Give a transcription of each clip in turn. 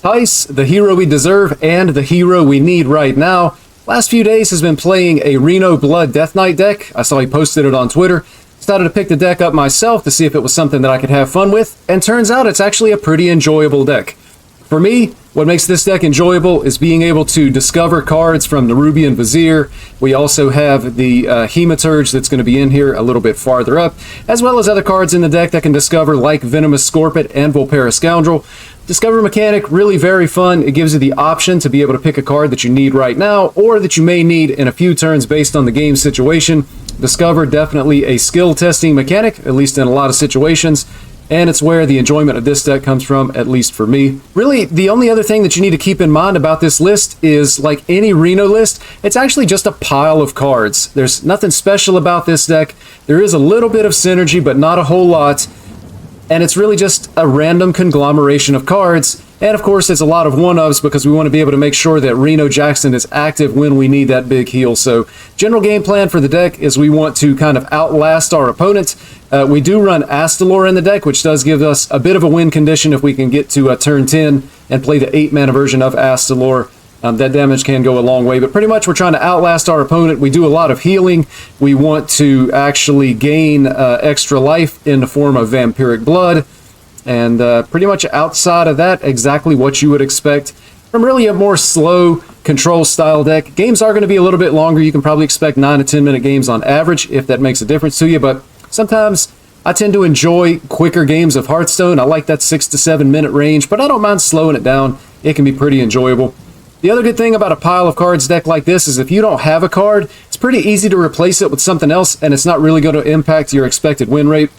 Thijs, the hero we deserve and the hero we need right now. Last few days has been playing a Reno Blood Death Knight deck. I saw he posted it on Twitter. Decided to pick the deck up myself to see if it was something that I could have fun with, and turns out it's actually a pretty enjoyable deck. For me, what makes this deck enjoyable is being able to discover cards from Nerubian Vizier. We also have the Hematurge that's going to be in here a little bit farther up, as well as other cards in the deck that can discover, like Venomous Scorpion and Volpera Scoundrel. Discover mechanic, really very fun. It gives you the option to be able to pick a card that you need right now, or that you may need in a few turns based on the game situation. Discover, definitely a skill testing mechanic, at least in a lot of situations. And it's where the enjoyment of this deck comes from, at least for me. Really, the only other thing that you need to keep in mind about this list is, like any Reno list, it's actually just a pile of cards. There's nothing special about this deck. There is a little bit of synergy, but not a whole lot. And it's really just a random conglomeration of cards. And of course, it's a lot of one-ofs because we want to be able to make sure that Reno Jackson is active when we need that big heal. So, general game plan for the deck is we want to kind of outlast our opponent. We do run Astalor in the deck, which does give us a bit of a win condition if we can get to turn 10 and play the 8-mana version of Astalor. That damage can go a long way, but pretty much we're trying to outlast our opponent. We do a lot of healing. We want to actually gain extra life in the form of vampiric blood. And pretty much outside of that, exactly what you would expect from really a more slow control style deck. Games are going to be a little bit longer. You can probably expect 9 to 10 minute games on average, if that makes a difference to you. But sometimes I tend to enjoy quicker games of Hearthstone. I like that 6 to 7 minute range, but I don't mind slowing it down. It can be pretty enjoyable. The other good thing about a pile of cards deck like this is if you don't have a card, it's pretty easy to replace it with something else, and it's not really going to impact your expected win rate.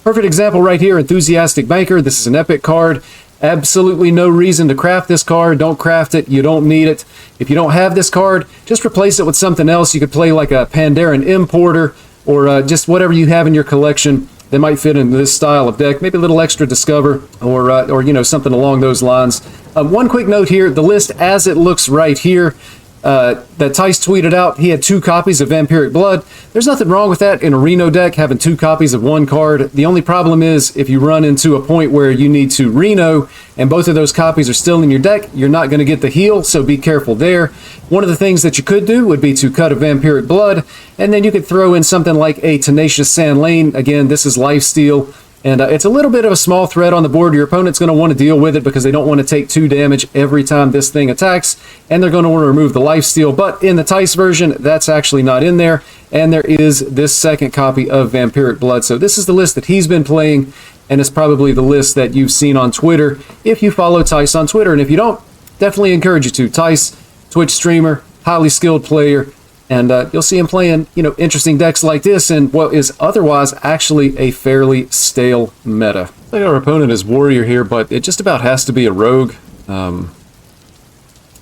Perfect example right here, Enthusiastic Banker. This is an epic card. Absolutely no reason to craft this card. Don't craft it. You don't need it. If you don't have this card, just replace it with something else. You could play like a Pandaren Importer, or just whatever you have in your collection that might fit into this style of deck. Maybe a little extra Discover, or you know, something along those lines. One quick note here, the list as it looks right here, that Thijs tweeted out, he had 2 copies of Vampiric Blood. There's nothing wrong with that in a Reno deck, having 2 copies of one card. The only problem is if you run into a point where you need to Reno and both of those copies are still in your deck, you're not going to get the heal, so be careful there. One of the things that you could do would be to cut a Vampiric Blood, and then you could throw in something like a Tenacious Sand Lane. Again, this is lifesteal. And it's a little bit of a small threat on the board. Your opponent's going to want to deal with it because they don't want to take 2 damage every time this thing attacks, and they're going to want to remove the lifesteal. But in the Thijs version, that's actually not in there, and there is this second copy of Vampiric Blood. So this is the list that he's been playing, and it's probably the list that you've seen on Twitter if you follow Thijs on Twitter. And if you don't, definitely encourage you to. Thijs, Twitch streamer, highly skilled player. And you'll see him playing, you know, interesting decks like this in what is otherwise actually a fairly stale meta. I think our opponent is Warrior here, but it just about has to be a Rogue. I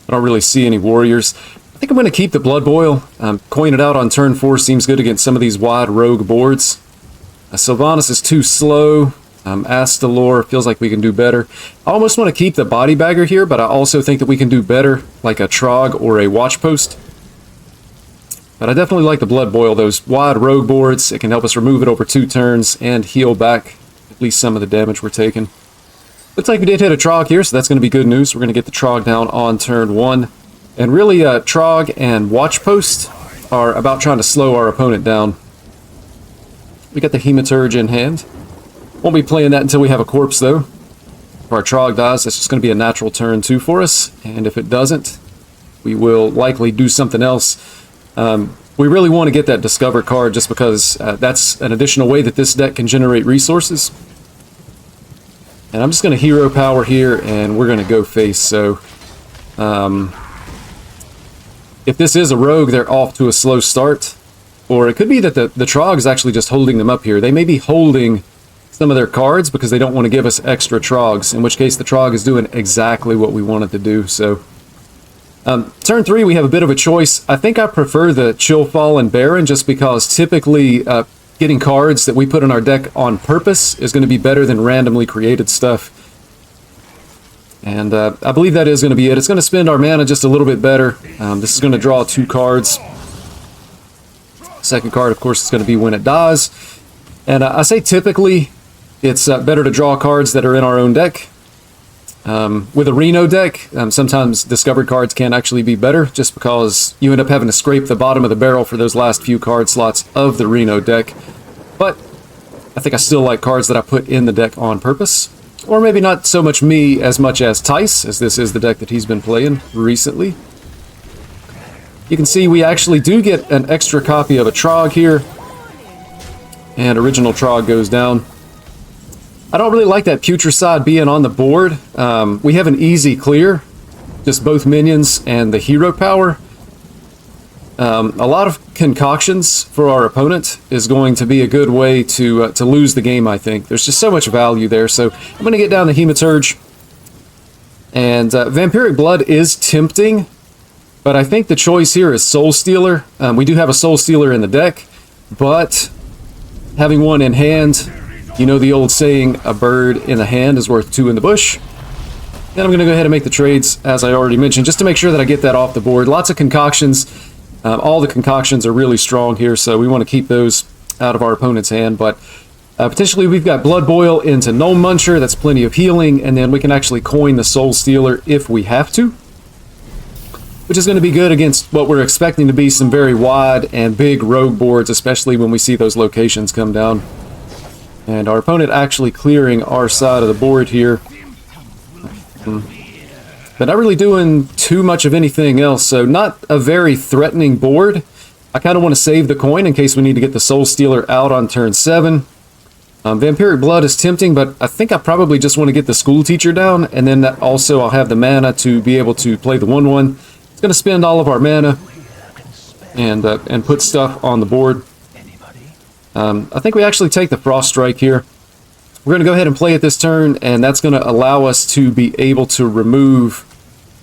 don't really see any Warriors. I think I'm going to keep the Blood Boil. Coin it out on turn 4 seems good against some of these wide Rogue boards. Sylvanas is too slow. Astalor feels like we can do better. I almost want to keep the Body Bagger here, but I also think that we can do better like a Trog or a Watch Post. But I definitely like the Blood Boil, those wide Rogue boards. It can help us remove it over 2 turns and heal back at least some of the damage we're taking. Looks like we did hit a Trog here, so that's going to be good news. We're going to get the Trog down on turn 1. And really, Trog and Watch Post are about trying to slow our opponent down. We got the Hematurge in hand. Won't be playing that until we have a corpse, though. If our Trog dies, that's just going to be a natural turn 2 for us. And if it doesn't, we will likely do something else. We really want to get that Discover card just because that's an additional way that this deck can generate resources. And I'm just going to Hero Power here, and we're going to go face. So, if this is a Rogue, they're off to a slow start. Or it could be that the Trog is actually just holding them up here. They may be holding some of their cards because they don't want to give us extra Trogs, in which case the Trog is doing exactly what we want it to do. So, turn 3, we have a bit of a choice. I think I prefer the Chillfall and Baron just because typically getting cards that we put in our deck on purpose is going to be better than randomly created stuff. And I believe that is going to be it. It's going to spend our mana just a little bit better. This is going to draw 2 cards. Second card, of course, is going to be when it dies. And I say typically it's better to draw cards that are in our own deck. With a Reno deck, sometimes discovered cards can actually be better just because you end up having to scrape the bottom of the barrel for those last few card slots of the Reno deck. But I think I still like cards that I put in the deck on purpose. Or maybe not so much me as much as Thijs, as this is the deck that he's been playing recently. You can see we actually do get an extra copy of a Trog here. And original Trog goes down. I don't really like that Putricide being on the board. We have an easy clear, just both minions and the hero power. A lot of concoctions for our opponent is going to be a good way to lose the game, I think. There's just so much value there, so I'm going to get down the Hematurge. And Vampiric Blood is tempting, but I think the choice here is Soul Stealer. We do have a Soul Stealer in the deck, but having one in hand... You know the old saying, a bird in the hand is worth two in the bush. Then I'm going to go ahead and make the trades, as I already mentioned, just to make sure that I get that off the board. Lots of concoctions. All the concoctions are really strong here, so we want to keep those out of our opponent's hand. But potentially we've got Blood Boil into Gnome Muncher. That's plenty of healing. And then we can actually coin the Soul Stealer if we have to. Which is going to be good against what we're expecting to be some very wide and big rogue boards, especially when we see those locations come down. And our opponent actually clearing our side of the board here. But not really doing too much of anything else, so not a very threatening board. I kind of want to save the coin in case we need to get the Soul Stealer out on turn 7. Vampiric Blood is tempting, but I think I probably just want to get the School Teacher down, and then also I'll have the mana to be able to play the 1/1. It's going to spend all of our mana and put stuff on the board. I think we actually take the Frost Strike here. We're going to go ahead and play it this turn, and that's going to allow us to be able to remove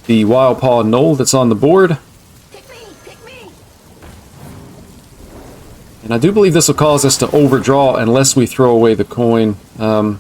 the Wild Paw Knoll that's on the board. And I do believe this will cause us to overdraw unless we throw away the coin. Out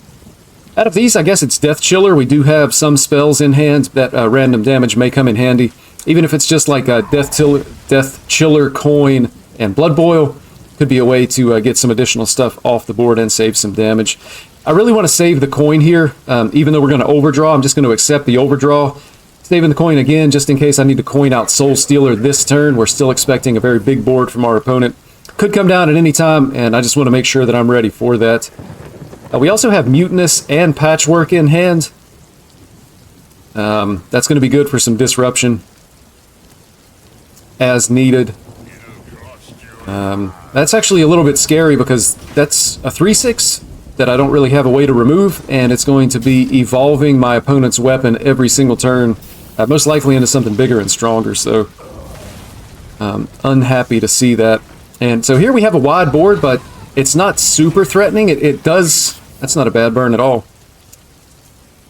of these, I guess it's Death Chiller. We do have some spells in hand that random damage may come in handy. Even if it's just like a Death Chiller coin and Blood Boil. Could be a way to get some additional stuff off the board and save some damage. I really want to save the coin here. Even though we're going to overdraw, I'm just going to accept the overdraw. Saving the coin again, just in case I need to coin out Soul Stealer this turn. We're still expecting a very big board from our opponent. Could come down at any time, and I just want to make sure that I'm ready for that. We also have Mutinous and Patchwork in hand. That's going to be good for some disruption as needed. That's actually a little bit scary because that's a 3/6 that I don't really have a way to remove, and it's going to be evolving my opponent's weapon every single turn, most likely into something bigger and stronger, so unhappy to see that. And so here we have a wide board, but it's not super threatening. It does, that's not a bad burn at all.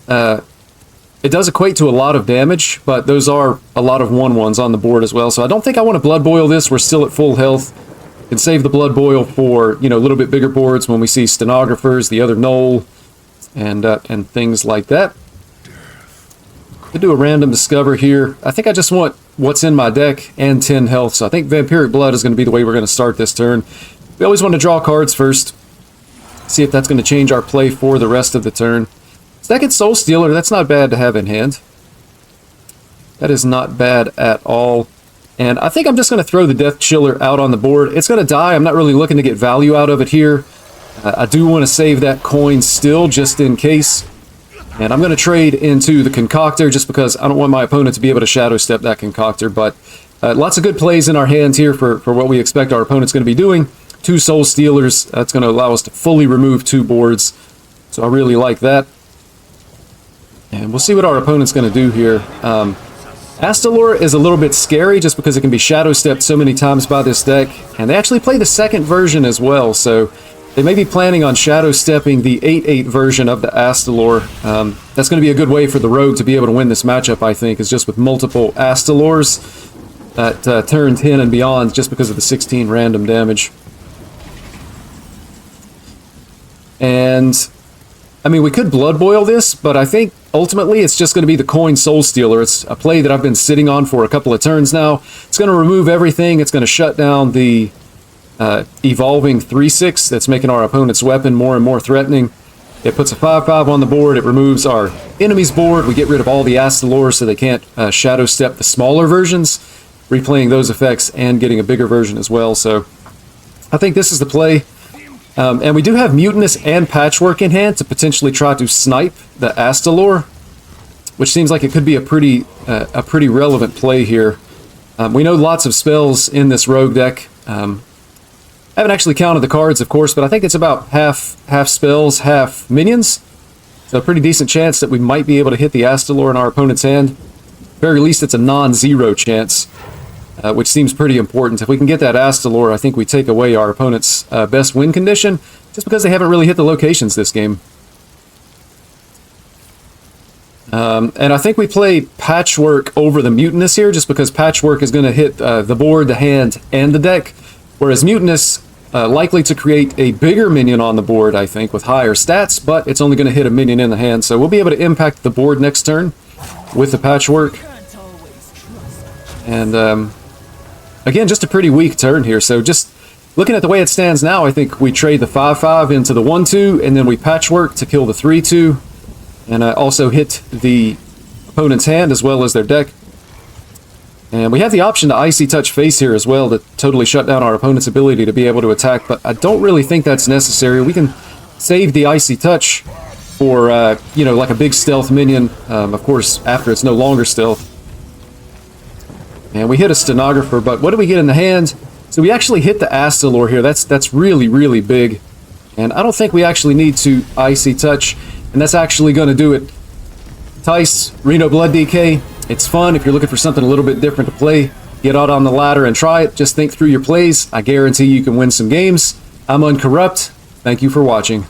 It does equate to a lot of damage, but those are a lot of 1/1s on the board as well, so I don't think I want to Blood Boil this. We're still at full health. Can save the Blood Boil for, you know, a little bit bigger boards when we see Stenographers, the other Knoll, and things like that. Could do a random Discover here. I think I just want what's in my deck and 10 health, so I think Vampiric Blood is going to be the way we're going to start this turn. We always want to draw cards first. See if that's going to change our play for the rest of the turn. Second Soul Stealer, that's not bad to have in hand. That is not bad at all. And I think I'm just going to throw the Death Chiller out on the board. It's going to die. I'm not really looking to get value out of it here. I do want to save that coin still, just in case. And I'm going to trade into the Concoctor, just because I don't want my opponent to be able to Shadow Step that Concoctor. But lots of good plays in our hands here for what we expect our opponent's going to be doing. 2 Soul Stealers. That's going to allow us to fully remove 2 boards. So I really like that. And we'll see what our opponent's going to do here. Astalor is a little bit scary just because it can be Shadow Stepped so many times by this deck. And they actually play the second version as well, so they may be planning on Shadow Stepping the 8/8 version of the Astalor. That's going to be a good way for the Rogue to be able to win this matchup, I think, is just with multiple Astalors at turn 10 and beyond, just because of the 16 random damage. And I mean, we could Blood Boil this, but I think ultimately it's just going to be the Coin Soul Stealer. It's a play that I've been sitting on for a couple of turns now. It's going to remove everything. It's going to shut down the evolving 3/6 that's making our opponent's weapon more and more threatening. It puts a 5/5 on the board. It removes our enemy's board. We get rid of all the Astalor so they can't shadow step the smaller versions, replaying those effects and getting a bigger version as well. So I think this is the play. And we do have Mutinous and Patchwork in hand to potentially try to snipe the Astalor, which seems like it could be a pretty relevant play here. We know lots of spells in this rogue deck. I haven't actually counted the cards, of course, but I think it's about half spells, half minions. So a pretty decent chance that we might be able to hit the Astalor in our opponent's hand. At very least, it's a non-zero chance, which seems pretty important. If we can get that Astalor, I think we take away our opponent's best win condition, just because they haven't really hit the locations this game. And I think we play Patchwork over the Mutinous here, just because Patchwork is going to hit the board, the hand, and the deck, whereas Mutinous likely to create a bigger minion on the board, I think, with higher stats, but it's only going to hit a minion in the hand, so we'll be able to impact the board next turn with the Patchwork. And again, just a pretty weak turn here, so just looking at the way it stands now, I think we trade the 5/5 into the 1/2, and then we Patchwork to kill the 3/2, and also hit the opponent's hand as well as their deck. And we have the option to Icy Touch face here as well to totally shut down our opponent's ability to be able to attack, but I don't really think that's necessary. We can save the Icy Touch for, you know, like a big stealth minion, of course, after it's no longer stealth. And we hit a Stenographer, but what do we get in the hand? So we actually hit the Astalor here. That's really, really big. And I don't think we actually need to Icy Touch, and that's actually going to do it. Thijs, Reno Blood DK. It's fun. If you're looking for something a little bit different to play, get out on the ladder and try it. Just think through your plays. I guarantee you can win some games. I'm Uncorrupt. Thank you for watching.